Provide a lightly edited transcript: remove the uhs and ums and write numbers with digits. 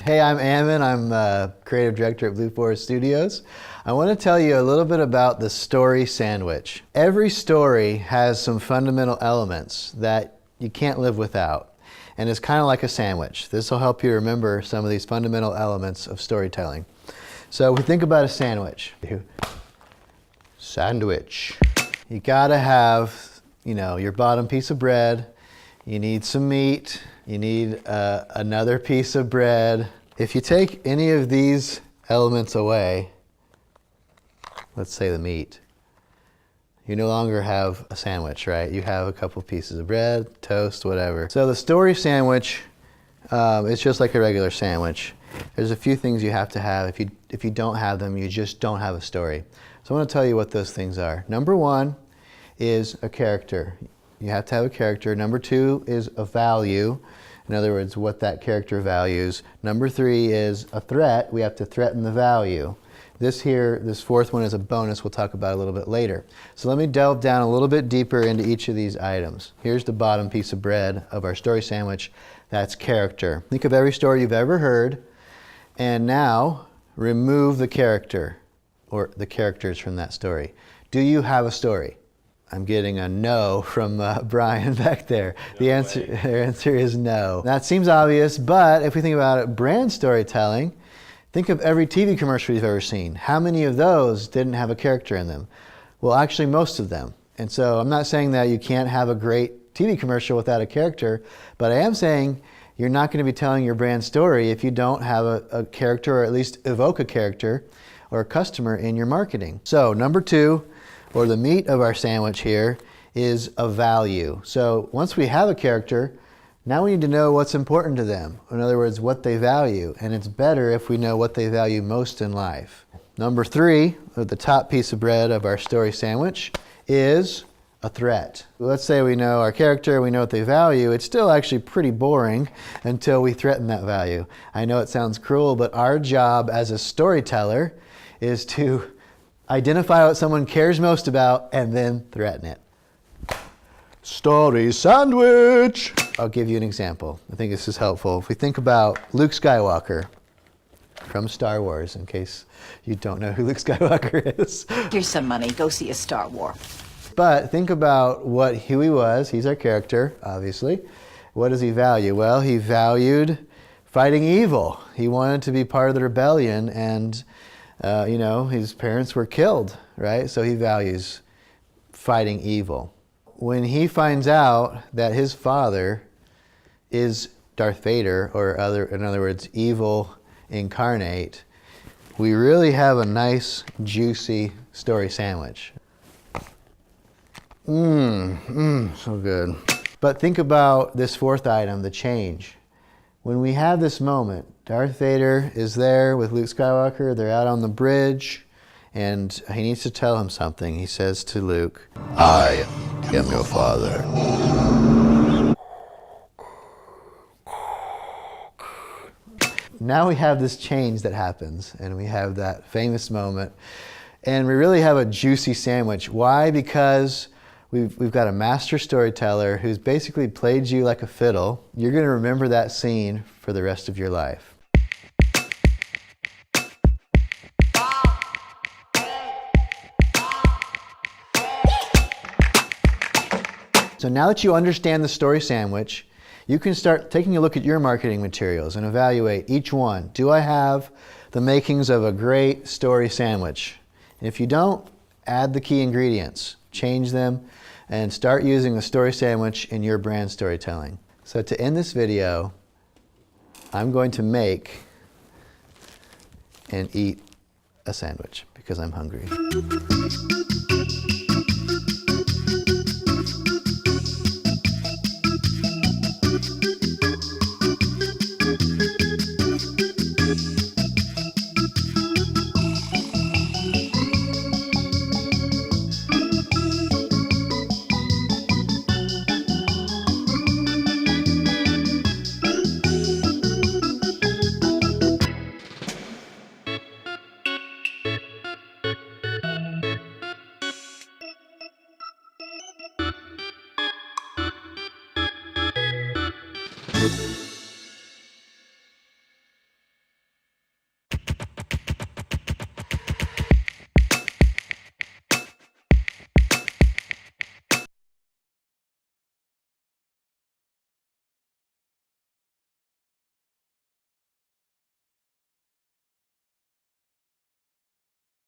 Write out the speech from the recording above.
Hey, I'm Ammon. I'm creative director at Blueforest Studios. I want to tell you a little bit about the story sandwich. Every story has some fundamental elements that you can't live without, and it's kind of like a sandwich. This will help you remember some of these fundamental elements of storytelling. So we think about a sandwich. Sandwich. You gotta have, your bottom piece of bread. You need some meat. You need another piece of bread. If you take any of these elements away, let's say the meat, you no longer have a sandwich, right? You have a couple pieces of bread, toast, whatever. So the story sandwich, it's just like a regular sandwich. There's a few things you have to have. If you don't have them, you just don't have a story. So I want to tell you what those things are. Number one is a character. You have to have a character. Number two is a value. In other words, what that character values. Number three is a threat. We have to threaten the value. This fourth one is a bonus we'll talk about a little bit later. So let me delve down a little bit deeper into each of these items. Here's the bottom piece of bread of our story sandwich. That's character. Think of every story you've ever heard, and now remove the character or the characters from that story. Do you have a story? I'm getting a no from Brian back there. The answer is no. That seems obvious, but if we think about it, brand storytelling, think of every TV commercial you've ever seen. How many of those didn't have a character in them? Well, actually most of them. And so I'm not saying that you can't have a great TV commercial without a character, but I am saying you're not going to be telling your brand story if you don't have a character, or at least evoke a character or a customer in your marketing. So number two, or the meat of our sandwich here, is a value. So once we have a character, now we need to know what's important to them. In other words, what they value. And it's better if we know what they value most in life. Number three, or the top piece of bread of our story sandwich, is a threat. Let's say we know our character, we know what they value. It's still actually pretty boring until we threaten that value. I know it sounds cruel, but our job as a storyteller is to identify what someone cares most about and then threaten it. Story sandwich. I'll give you an example. I think this is helpful. If we think about Luke Skywalker from Star Wars, in case you don't know who Luke Skywalker is. Here's some money. Go see a Star Wars. But think about who he was. He's our character, obviously. What does he value? Well, he valued fighting evil. He wanted to be part of the rebellion, and his parents were killed, right? So he values fighting evil. When he finds out that his father is Darth Vader, or in other words, evil incarnate, we really have a nice, juicy story sandwich. So good. But think about this fourth item, the change. When we have this moment, Darth Vader is there with Luke Skywalker. They're out on the bridge, and he needs to tell him something. He says to Luke, "I am your father." Now we have this change that happens, and we have that famous moment, and we really have a juicy sandwich. Why? Because we've got a master storyteller who's basically played you like a fiddle. You're going to remember that scene for the rest of your life. So now that you understand the story sandwich, you can start taking a look at your marketing materials and evaluate each one. Do I have the makings of a great story sandwich? And if you don't, add the key ingredients, change them, and start using the story sandwich in your brand storytelling. So to end this video, I'm going to make and eat a sandwich because I'm hungry.